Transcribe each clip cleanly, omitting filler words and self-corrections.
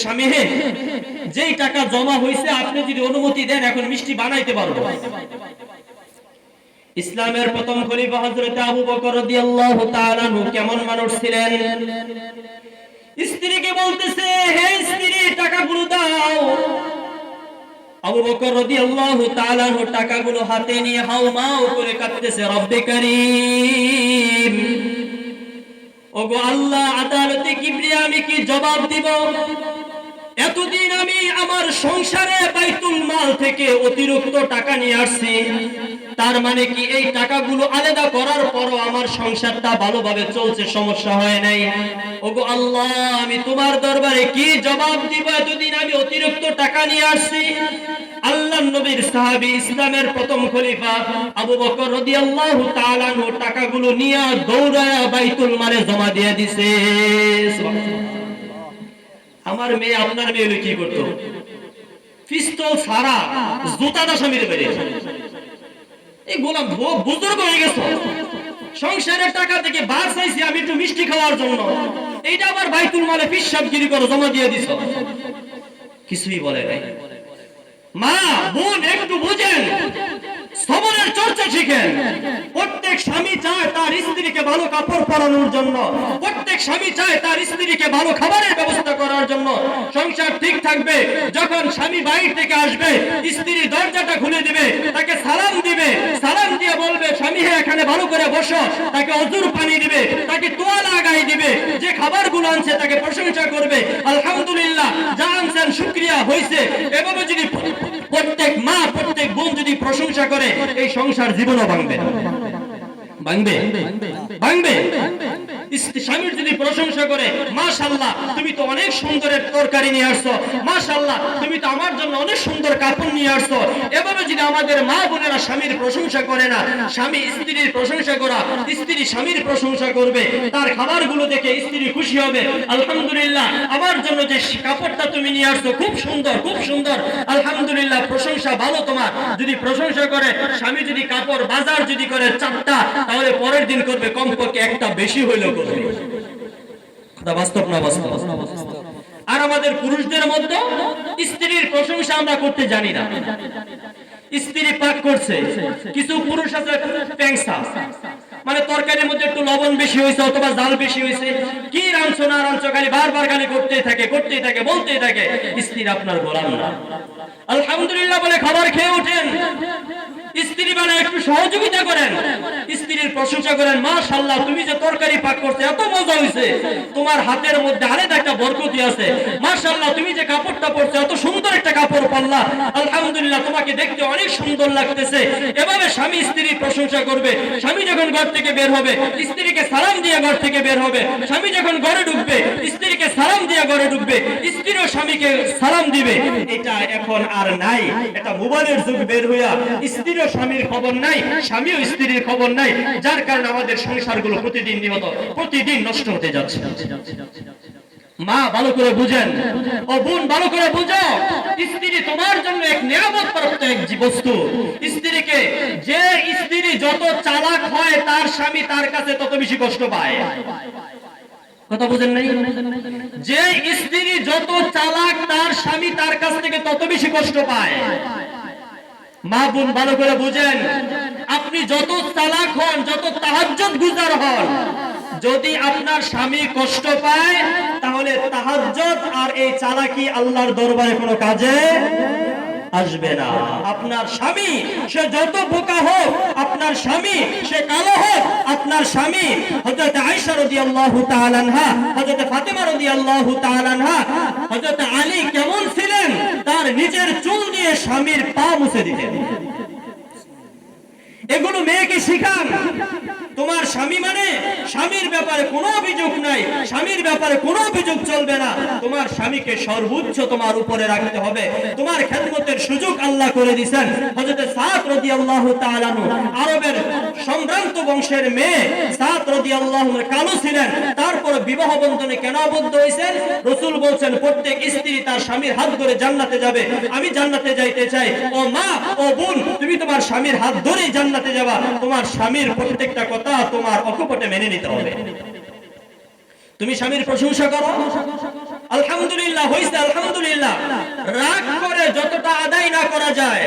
স্বামী যেই টাকা জমা হয়েছে আপনি যদি অনুমতি দেন এখন মিষ্টি বানাইতে পারবো। ইসলামের প্রথম খলিফা হযরত আবু বকর রাদিয়াল্লাহু তাআলা আনহু কেমন মানুষ ছিলেন? স্ত্রীকে বলতেছে, হে স্ত্রী টাকাগুলো দাও। আবু বকর রাদিয়াল্লাহু তাআলা আনহু টাকাগুলো হাতে নিয়ে হাউমাউ করে কাঁদতেছে, রব্বে কারীম, ওগো আল্লাহ, আদালতে কিবরিয়া আমি কি জবাব দিব? এতদিন আমি আমার সংসারে বাইতুল মাল থেকে অতিরিক্ত টাকা নিয়ে আসছি, তার মানে কি এই টাকাগুলো আলাদা করার পরও আমার সংসারটা ভালোভাবে চলছে, সমস্যা হয় নাই? ওগো আল্লাহ, আমি তোমার দরবারে কি জবাব দিব? এতদিন আমি অতিরিক্ত টাকা নিয়ে আসছি। আল্লাহর নবীর সাহাবী ইসলামের প্রথম খলিফা আবু বকর রাদিয়াল্লাহু তাআলা আনহু টাকাগুলো নিয়ে দৌড়ায়া বাইতুল মালে জমা দিয়ে দিয়েছে। আমার মেয়ে আপনার মেয়ে কি করতো? পিস্তল ছাড়া জুতাটা স্বামীর বেড়ে, এই গোলাম বুজুর্গ হয়ে গেছে, সংসারের টাকা থেকে বার চাইছি আমি একটু মিষ্টি খাওয়ার জন্য, এইটা আবার বাইতুল মালে পিশাবগিরি করে জমা দিয়ে দিছ, কিছুই বলে নাই। মা বোন একটু বুঝেন, সবরের চর্চা শিখেন। প্রত্যেক স্বামী চায় তার স্ত্রীকে ভালো কাপড় পরানোর জন্য, প্রত্যেক স্বামী চায় তার স্ত্রীকে ভালো খাবারের ব্যবস্থা করার জন্য। সংসার ঠিক থাকবে যখন স্বামী বাইরে থেকে আসবে, স্ত্রী দরজাটা খুলে দিবে, তাকে সালাম দিবে, সালাম দিয়ে বলবে, স্বামী হে এখানে ভালো করে বসো, তাকে অজুর পানি দিবে, তাকে তোয়ালা লাগাই দিবে, যে খাবারগুলো আনছে তাকে প্রশংসা করবে, আলহামদুলিল্লাহ যা আনছেন শুকরিয়া হয়েছে। এভাবে যদি প্রত্যেক মা প্রত্যেক বোন যদি প্রশংসা করে, এই সংসার জীবনও ভাঙবে না। ভাঙবে ভাঙবে। স্বামীর যদি প্রশংসা করে, মাশাআল্লাহ তুমি তো অনেক সুন্দরের তরকারি নিয়ে আসছো, মাশাআল্লাহ তুমি তো আমার জন্য অনেক সুন্দর কাপড় নিয়ে আসছো, এভাবে যদি আমাদের মা বোনেরা স্বামীর প্রশংসা করে না, স্বামী স্ত্রীর প্রশংসা করা, স্ত্রী স্বামীর প্রশংসা করবে, তার খাবারগুলো দেখে স্ত্রী খুশি হবে, আলহামদুলিল্লাহ আমার জন্য যে কাপড়টা তুমি নিয়ে আসছো খুব সুন্দর, খুব সুন্দর, আলহামদুলিল্লাহ প্রশংসা ভালো তোমার। যদি প্রশংসা করে স্বামী, যদি কাপড় বাজার যদি করে 4টা, তাহলে পরের দিন করবে কমপক্ষে একটা বেশি হইলেও করবে। কথা বাস্তব না বাস্তব? আর আমাদের পুরুষদের মধ্যে স্ত্রীর প্রশংসা আমরা করতে জানি না। স্ত্রী পাক করছে, কিছু পুরুষ আছে প্যাংসা, মানে তরকারির মধ্যে একটু লবণ বেশি হয়েছে অথবা জাল বেশি হয়েছে, কি রাঁধছো না রাঁধছো খালি বারবার খালি করতেই থাকে, করতেই থাকে, বলতেই থাকে। স্ত্রী আপনার গোলাম না, আলহামদুলিল্লাহ বলে খাবার খেয়ে ওঠেন। স্ত্রী মানে একটু সহযোগিতা করেন, স্ত্রীর প্রশংসা করেন, মাশাআল্লাহ তুমি যে তরকারি পাক করতে এত মজা হয়েছে, তোমার হাতের মধ্যে আলাদা একটা বরকতি আছে, মাশাআল্লাহ তুমি যে কাপড়টা পরছো এত সুন্দর একটা কাপড় পরলা, আলহামদুলিল্লাহ তোমাকে দেখতে অনেক সুন্দর লাগতেছে। এভাবে স্বামী স্ত্রীর প্রশংসা করবে। স্বামী যখন ঘর থেকে বের হবে, স্ত্রীকে সালাম দিয়ে ঘর থেকে বের হবে। স্বামী যখন ঘরে ঢুকবে, স্ত্রীকে সালাম দিয়ে ঘরে ঢুকবে, স্ত্রীও স্বামীকে সালাম দিবে। এটা এখন আর নাই, এটা মোবাইলের যুগ বের হইয়া স্ত্রী স্বামীর খবর নাই, স্বামীও স্ত্রীর খবর নাই, যার কারণে আমাদের সংসারগুলো প্রতিদিন নষ্ট হতে যাচ্ছে। মা ভালো করে বুঝেন, ও বোন ভালো করে বুঝো, স্ত্রী তোমার জন্য এক নিয়ামত প্রাপ্ত এক বস্তু। স্ত্রীকে, যে স্ত্রী যত চালাক হয় তার স্বামী তার কাছে তত বেশি কষ্ট পায়। কথা বুঝেন নাই? যে স্ত্রী যত চালাক তার স্বামী তার কাছ থেকে তত বেশি কষ্ট পায়। মা বোন ভালো করে বুঝেন, আপনি যত চালাক হন, যত তাহাজ্জুদ গুজার হন, যদি আপনার স্বামী কষ্ট পায় তাহলে তাহাজ্জুদ আর এই চালাকি আল্লাহর দরবারে কোনো কাজে আসবে না। আপনার স্বামী সে যত বোকা হোক, আপনার স্বামী সে কালো হোক, আপনার স্বামী হযরত আয়েশা রাদিয়াল্লাহু তাআলা আনহা, হযরত ফাতেমা রাদিয়াল্লাহু তাআলা আনহা, হযরত আলী কেমন ছিলেন, তার নিজের চুল দিয়ে স্বামীর পা মুছে দিতেন। এগুলো মেয়েকে শিখান। তোমার স্বামী মানে স্বামীর ব্যাপারে কোনো অভিযোগ নাই, স্বামীর ব্যাপারে কোনো অভিযোগ চলবে না। তোমার স্বামীকে সর্বোচ্চ তোমার উপরে রাখতে হবে। তোমার খেদমতের সুযোগ আল্লাহ করে দিয়েছেন। হযরত সাদ রাদিয়াল্লাহু তাআলা আনহু, আরবের সম্ভ্রান্ত বংশের মেয়ে সাদ রাদিয়াল্লাহু আনহু কালো ছিলেন, তারপর বিবাহ বন্ধনে কেন আবদ্ধ হয়েছেন? রাসূল বলেন প্রত্যেক স্ত্রী তার স্বামীর হাত ধরে জান্নাতে যাবে। আমি জান্নাতে যাইতে চাই। ও মা, ও বোন, তুমি তোমার স্বামীর হাত ধরে জান্নাতে যাবা। তোমার স্বামীর প্রত্যেকটা কথা তোমার অকপটে মেনে নিতে হবে। তুমি স্বামীর প্রশংসা করো, আলহামদুলিল্লাহ বিসমিল্লাহ হইছে আলহামদুলিল্লাহ, রাগ করে যতটা আদায় না করা যায়,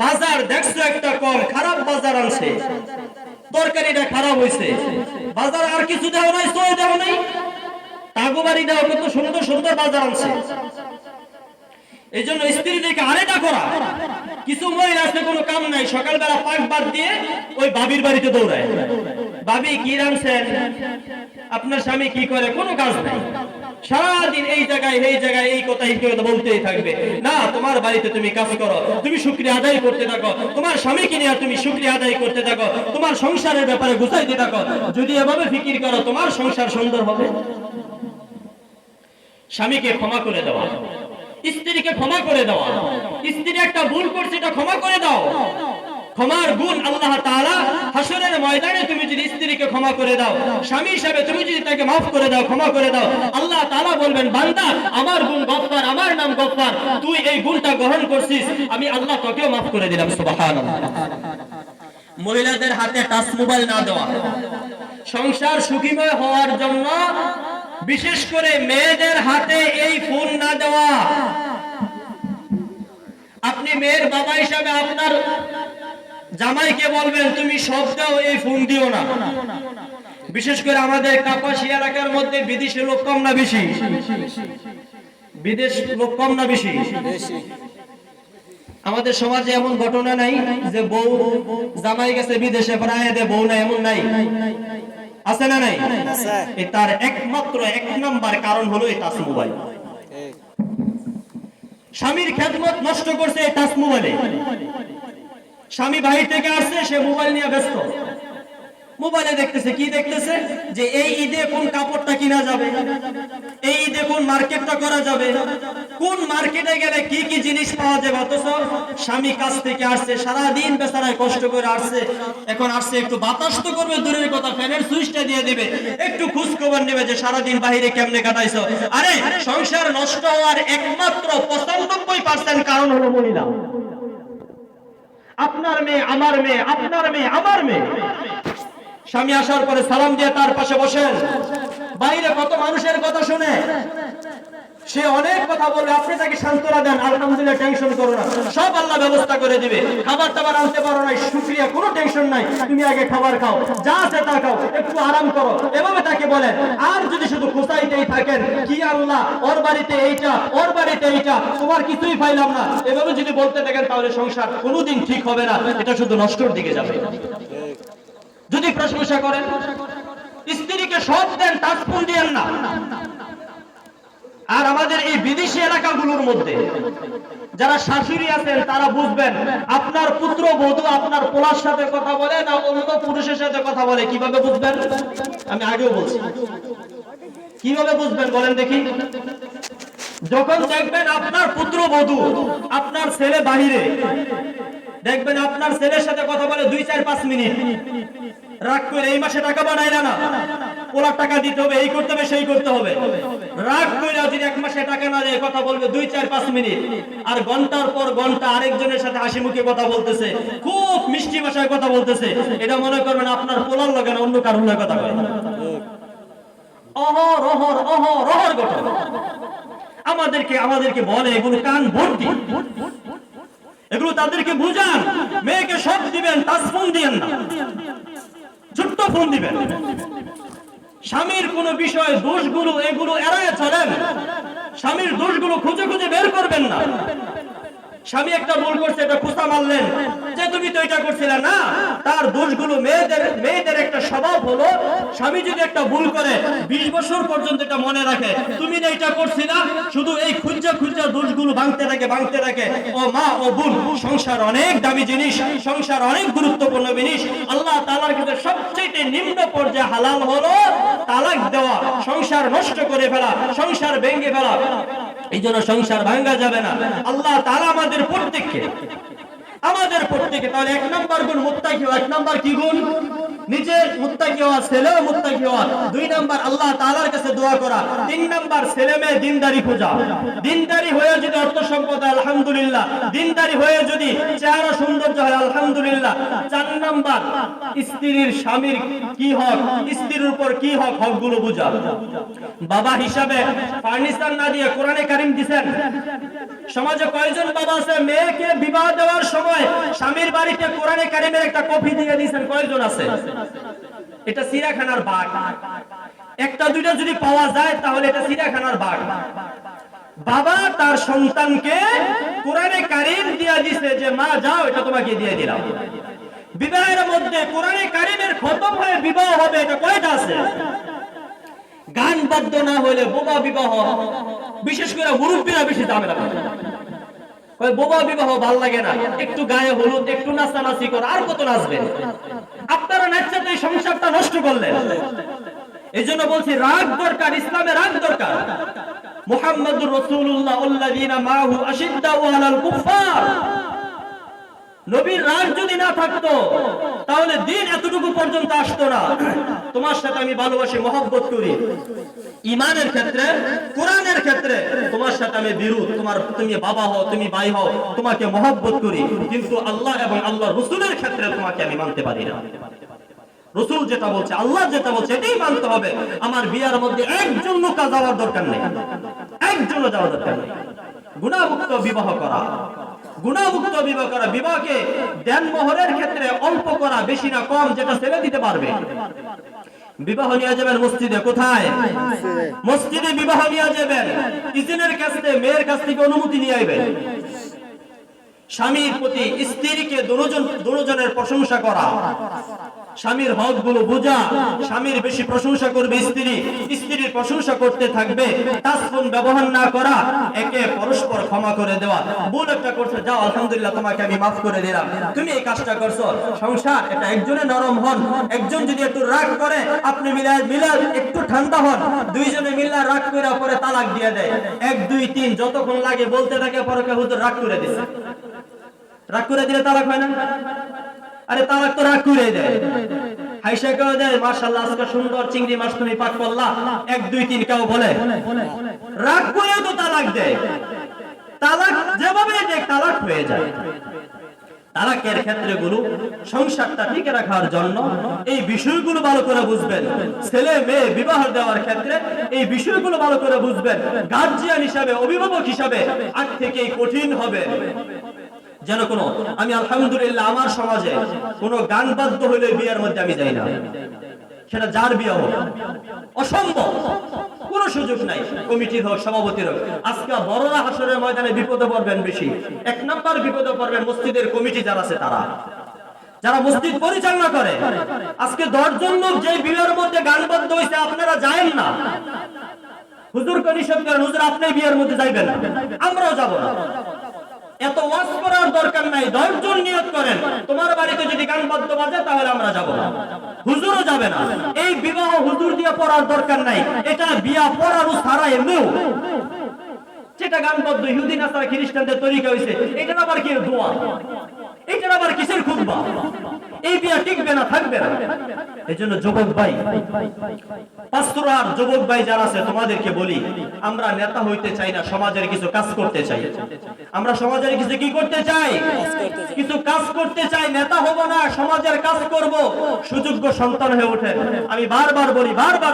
বাজার দেখছো একটা কম, খারাপ বাজার আনছে, তরকারিটা খারাপ হইছে, বাজার আর কিছু দেও নাই, সই দেও নাই, তাগুবাড়ি দেও, কত সুন্দর সুন্দর বাজার আনছে। এই জন্য স্ত্রী দেখে আরেকটা করা। কিছু মহিলা আছে কোনো কাম নাই, সকালবেলা পাক বাদ দিয়ে ওই ভাবির বাড়িতে দৌড়ায়, ভাবি কি রাঁধছেন, আপনার স্বামী কি করে, কোনো কাজ নাই, সারাদিন এই জায়গায় এই কথা বলতেই থাকবে। না, তোমার বাড়িতে তুমি কাজ করো, তুমি শুকরিয়া আদায় করতে থাকো, তোমার স্বামীকে নিয়ে তুমি শুকরিয়া আদায় করতে থাকো, তোমার সংসারের ব্যাপারে গুছাইতে থাকো। যদি এভাবে ফিকির করো, তোমার সংসার সুন্দর হবে। স্বামীকে ক্ষমা করে দেওয়া, স্ত্রীকে ক্ষমা করে দেওয়া, স্ত্রী একটা ভুল করছে, এটা ক্ষমা করে দাও। ক্ষমার গুণ আল্লাহ তাআলা হাসরের ময়দানে তুমি যদি স্ত্রীকে ক্ষমা করে দাও, স্বামী হিসেবে তুমি যদি তাকে মাফ করে দাও, ক্ষমা করে দাও, আল্লাহ তাআলা বলবেন, বান্দা আমার গুণ গফফার, আমার নাম গফফার, তুই এই গুণটা গ্রহণ করছিস, আমি আল্লাহ তোকেও মাফ করে দিলাম। সুবহানাল্লাহ। মহিলাদের হাতে টাচ মোবাইল না দেওয়া, সংসার সুখীময় হওয়ার জন্য বিশেষ করে মেয়েদের হাতে এই ফোন না দেওয়া। আপনি মেয়ের বাবা হিসাবে আপনার জামাইকে বলবেন, তুমি সব দাও, এই ফোন দিও না। বিশেষ করে আমাদের কাপাসিয়া এলাকার মধ্যে বিদেশি লোক কম না বেশি? বিদেশ লোক কম না বেশি? আমাদের সমাজে এমন ঘটনা নাই যে বউ জামাই গেছে বিদেশে, প্রায় দে বউ না, এমন নাই? আছে না নাই? তার একমাত্র এক নাম্বার কারণ হলো এই টাচ মোবাইল। স্বামীর খেদমত নষ্ট করছে এই টাচ মোবাইলে। স্বামী বাহির থেকে আসছে, সে মোবাইল নিয়ে ব্যস্ত, মোবাইলে দেখতেছে, কি দেখতেছে, যে এই ঈদে কোন কাপড়টা কিনা যাবে, এই ঈদে কোন মার্কেটটা করা যাবে, কোন মার্কেটে গেলে কি কি জিনিস পাওয়া যাবে। অথচ স্বামী কাছ থেকে আসছে, সারাদিন বেচারায় কষ্ট করে আসছে, এখন আসছে একটু বাতাস তো করবে দূরের কথা, ফ্যানের সুইচটা দিয়ে দিবে, একটু খোঁজ খবর নেবে যে সারাদিন বাইরে কেমনে কাটাইছো। আরে সংসার নষ্ট হওয়ার একমাত্র 95% কারণ হলো মহিলা। আপনার মেয়ে, আমার মেয়ে, আপনার মেয়ে, আমার মেয়ে। স্বামী আসার পরে সালাম দিয়ে তার পাশে বসেন, বাইরে কত মানুষের কথা শুনে, সে অনেক কথা বলবে, আপনি তাকে সান্ত্বনা দেন, আলহামদুলিল্লাহ, টেনশন করো না, সব আল্লাহ ব্যবস্থা করে দিবে। খাবার টাবার আনতে পারো না, শুকরিয়া, কোনো টেনশন নাই, তুমি আগে খাবার খাও, যা আছে তা খাও, একটু আরাম করো, এভাবে তাকে বলেন। আর যদি শুধু খোঁচাইতেই থাকেন, কি আল্লাহ, ওর বাড়িতে এইটা, ওর বাড়িতে এইটা, তোমার কিছুই পাইলাম না, এভাবে যদি বলতে থাকেন, তাহলে সংসার কোনোদিন ঠিক হবে না, এটা শুধু নষ্টর দিকে যাবে। যদি প্রশংসা করেন, স্ত্রীকে সব দেন, টাচ ফোন দিয়েন না। আর আমাদের এই বিদেশি এলাকাগুলোর মধ্যে যারা শাশুড়ি আছেন, তারা বুঝবেন, আপনার পুত্র বধূ আপনার পোলার সাথে কথা বলে না অন্য পুরুষের সাথে কথা বলে, কিভাবে বুঝবেন? আমি আগেও বলছি, কিভাবে বুঝবেন বলেন দেখি? যখন দেখবেন আপনার পুত্র বধূ, আপনার ছেলে বাহিরে, দেখবেন আপনার ছেলের সাথে কথা বলে 2-4-5 মিনিট, রাগ করে এই মাসে টাকা বানাইলা না, পোলার টাকা দিতে হবে, এই করতে হবে, সেই করতে হবে, রাগ করে যদি এক মাসে টাকা না দেয়, কথা বলবে 2-4-5 মিনিট, আর ঘন্টার পর ঘন্টা আরেকজনের সাথে হাসি মুখে কথা বলতেছে, খুব মিষ্টি ভাষায় কথা বলতেছে, এটা মনে করবেন আপনার পোলার লাগে না, অন্য কারোর লাগে কথা বলে। অহরহর ঘটনা আমাদেরকে বলে, এগুলো কান ভর্তি, এগুলো তাদেরকে বুঝান। মেয়েকে সব দিবেন, টাচ ফোন দিবেন না, ছোট্ট ফোন দিবেন। স্বামীর কোন বিষয় দোষগুলো এগুলো এড়ায় চলেন, স্বামীর দোষগুলো খুঁজে খুঁজে বের করবেন না। স্বামী একটা ভুল করছে, এটা খোঁচা মারলেন যে তুমি তো এটা করছিলে না, তার দোষগুলো, মেয়েদের একটা স্বভাব হলো, স্বামী যদি একটা ভুল করে 20 বছর পর্যন্ত এটা মনে রাখে, তুমি না এটা করছিলা, শুধু এই খুঁজা দোষগুলো ভাঙতে থাকে। ও মা, ও বোন, সংসার অনেক দামি জিনিস, সংসার অনেক গুরুত্বপূর্ণ জিনিস। আল্লাহ তাআলার কাছে সবচেয়ে নিম্ন পর্যায়ে হালাল হলো তালাক দেওয়া, সংসার নষ্ট করে ফেলা, সংসার ভেঙে ফেলা। এই জন্য সংসার ভাঙা যাবে না। আল্লাহ তাআলা আমাদের প্রত্যেককে, তাহলে 1 নম্বর গুণ মুত্তাকি, 1 নম্বর কি গুণ? নিজে মুত্তাকি হওয়া, ছেলেও মুত্তাকি হওয়া। 2 নাম্বার আল্লাহ তাআলার কাছে দোয়া করা। 3 নাম্বার ছেলে মেয়ে দিনদারি খোঁজা। দিনদারি হয়ে যদি অর্থ সম্পদ হয় আলহামদুলিল্লাহ, দিনদারি হয়ে যদি চেহারা সৌন্দর্য হয় আলহামদুলিল্লাহ। 4 নাম্বার স্ত্রীর স্বামীর কি হক, স্ত্রীর উপর কি হক, হকগুলো বুঝা। বাবা হিসাবে ফার্নিচার না দিয়ে কোরআনে কারীম দিবেন। সমাজে কয়জন বাবা আছে মেয়েকে বিবাহ দেওয়ার সময় স্বামীর বাড়িতে কোরআনে কারীমের একটা কপি দিয়ে দিয়েছেন? কয়জন আছে? এটা চিড়িয়াখানার বাঘ। একটা দুইটা যদি পাওয়া যায় তাহলে এটা চিড়িয়াখানার বাঘ। বাবা তার সন্তানকে কোরআনে কারীম দিয়ে দিয়েছে যে মা যাও এটা তোমাকে দিয়ে দিলাম। বিবাহের মধ্যে কোরআনে কারীমের খতম হয়ে বিবাহ হবে, এটা কয়টা আছে? গান বাদ্য না হলে বোবা বিবাহ, বিশেষ করে মুরব্বীরা বেশি ঝামেলা করে। বোবা বিবাহ ভাল লাগে না, একটু গায়ে হলুদ, একটু নাচানাচি কর, আর কত নাচবেন আপনারা? নাচতে এই সংসারটা নষ্ট করলেন। এই জন্য বলছি রাগ দরকার, ইসলামে রাগ দরকার। মুহাম্মাদুর রাসূলুল্লাহ আল্লাযীনা মাহু আশিদ্দাউ আলাল কুফফার। নবীর রাগ যদি না থাকতো তাহলে দিন এতটুকু পর্যন্ত আসতো না। তোমার সাথে আমি ভালোবাসি, মহব্বত করি, ইমানের ক্ষেত্রে, কোরআনের ক্ষেত্রে তোমার সাথে আমি বিরোধ। তুমি বাবা হও, তুমি ভাই হও, তোমাকে মহব্বত করি, কিন্তু আল্লাহ এবং আল্লাহর রাসূলের ক্ষেত্রে তোমাকে আমি মানতে পারি না। রাসূল যেটা বলছে, আল্লাহ যেটা বলছে এটাই মানতে হবে। আমার বিয়ার মধ্যে একজন লোক যাওয়ার দরকার নেই, একজনও যাওয়ার দরকার নেই। গুনাহমুক্ত বিবাহ করা, গুনাহমুক্ত বিবাহ করা, বিবাহকে দেন মোহরের ক্ষেত্রে অল্প করা, বেশি না কম, যেটা ছেলে দিতে পারবে। বিবাহ নিয়ে যাবেন মসজিদে, কোথায়? মসজিদে বিবাহ নিয়ে যাবেন, ইজনের কাছ থেকে, মেয়ের কাছ থেকে অনুমতি নিয়ে আইবেন। স্বামীর প্রতি স্ত্রীকে দুজনের প্রশংসা করা, স্বামীর হক গুলো বোঝা। স্বামীর বেশি প্রশংসা করবে স্ত্রী, স্ত্রীর প্রশংসা করতে থাকবে। তাসফুন ব্যবহার না করা, একে পরস্পর ক্ষমা করে দেওয়া। ভুল একটা করছে, যাও আলহামদুলিল্লাহ তোমাকে আমি মাফ করে দিলাম, তুমি এই কাজটা করছো। সংসার এটা একজনে নরম হন, একজন যদি একটু রাগ করে আপনি মিলাদ একটু ঠান্ডা হন, দুইজনে মিল্লা রাগ করে পরে তালাক দিয়ে দেয়। 1 2 3 যতক্ষণ লাগে বলতে থাকে, পরে হুজুর রাগ করে দিছে। রাগ করে দিলে তালাক হয় না? আরে তালাক তো রাগ করে দেয়, হাইসা করে দেয়, মাশাআল্লাহ আজকে সুন্দর চিংড়ি মাছ তুমি পাক করলা, 1 2 3 কেউ বলে? রাগ করে তো তালাক দেয়। তালাক যেভাবে দেয় তালাক হয়ে যায়। তালাকের ক্ষেত্রগুলো সংসারটা টিকে রাখার জন্য এই বিষয়গুলো ভালো করে বুঝবেন। ছেলে মেয়ে বিবাহ দেওয়ার ক্ষেত্রে এই বিষয়গুলো ভালো করে বুঝবেন। গার্জিয়ান হিসাবে, অভিভাবক হিসাবে আজ থেকেই কঠিন হবে যেন কোনো, আমি আলহামদুলিল্লাহ আমার সমাজে কোনো গান বাদ্য হইলে বিয়ের মধ্যে আমি যাই না, সেটা যার বিয়ে হোক, অসম্ভব, কোনো সুযোগ নাই। কমিটির হোক, সভাপতির হোক। আজকে বড়রা হাসরের ময়দানে বিপদে পড়বেন বেশি। 1 নাম্বার বিপদে পড়বেন মসজিদের কমিটি যারা আছে, তারা যারা মসজিদ পরিচালনা করে। আজকে 10 জন লোক যে বিয়ের মধ্যে গান বাদ্য হইছে, আপনারা যায়েন না, হুজুরকে নিষেধ করেন, হুজুর আপনি বিয়ের মধ্যে যাইবেন না, আমরাও যাব না। এত ওয়াজ করার দরকার নাই। 10 জন নিয়ত করেন, তোমার বাড়িতে যদি গান বাদ্য বাজে তাহলে আমরা যাব না, হুজুরও যাবে না। এই বিবাহ হুজুর দিয়ে পড়ার দরকার নাই, এটা বিয়া পড়ানো ছাড়া এমনিও যেটা গান বাদ্য ইহুদি নাসারা খ্রিস্টানদের তরিকা হইছে, এটা আবার কি দোয়া, এটা আবার কিসের খুতবা? এই বিয়া টিকবে না, থাকবে না। এজন্য যুবক ভাই, পাঁচতরার যুবক ভাই যারা আছে, তোমাদেরকে বলি, আমরা নেতা হইতে চাই না, সমাজের কিছু কাজ করতে চাই। আমরা সমাজের কিছু কি করতে চাই? কিছু কাজ করতে চাই। নেতা হব না, সমাজের কাজ করব, সুযোগ্য সন্তান হয়ে ওঠে। আমি বারবার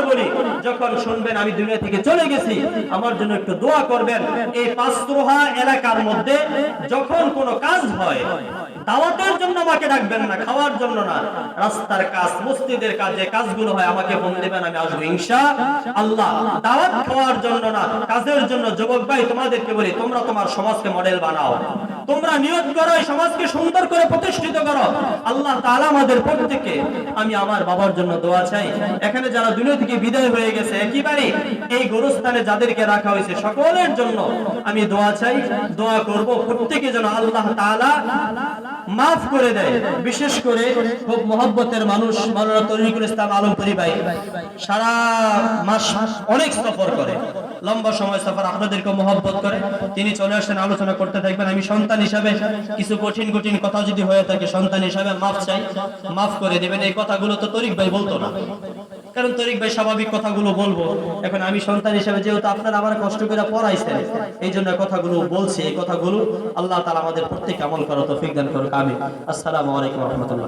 বলি, যখন শুনবেন আমি দুনিয়া থেকে চলে গেছি, আমার জন্য একটু দোয়া করবেন। এই পাঁচতরা এলাকার মধ্যে যখন কোনো কাজ হয়, দাওয়াতের জন্য আমাকে ডাকবেন না, খাওয়ার জন্য না, রাস্তার কাজ, মসজিদের কাজে কাজগুলো হয়, আমাকে ফোন দিবেন, আমি আসবো ইনশাআল্লাহ। দাওয়াত খাওয়ার জন্য না, কাজের জন্য। যুবক ভাই তোমাদেরকে বলি, তোমরা তোমার সমাজকে মডেল বানাও, তোমরা নিয়ত করো এই সমাজকে সুন্দর করে প্রতিষ্ঠিত করো। আল্লাহ তাআলা আমাদের প্রত্যেককে, আমি আমার বাবার জন্য দোয়া চাই, এখানে যারা দুনিয়া থেকে বিদায় হয়ে গেছে, একেবারে এই গোরস্থানে যাদেরকে রাখা হয়েছে, সকলের জন্য আমি দোয়া চাই, দোয়া করব প্রত্যেকে যেন আল্লাহ তাআলা মাফ করে দেয়। বিশেষ করে খুব মহব্বতের মানুষ মাওলানা তরিকুল ইসলাম আলমপুরি ভাই সারা মাস অনেক সফর করে, লম্বা সময় সফর, আপনাদেরকে মহব্বত করে তিনি চলে আসেন, আলোচনা করতে থাকবেন। আমি সন্তান হিসাবে কিছু কঠিন কঠিন কথা যদি হয়ে থাকে, সন্তান হিসাবে মাফ চাই, মাফ করে দিবেন। এই কথাগুলো তো তরিক ভাই বলতো না, কারণ তরিক ভাই স্বাভাবিক কথাগুলো বলবো। এখন আমি সন্তান হিসেবে যেহেতু আপনারা আমার কষ্ট করে পড়াইছেন, এই জন্য কথাগুলো বলছি। এই কথাগুলো আল্লাহ তাআলা আমাদের প্রত্যেককে আমল করার তৌফিক দান করুক, আমিন। আসসালামু আলাইকুম ওয়া রাহমাতুল্লাহ।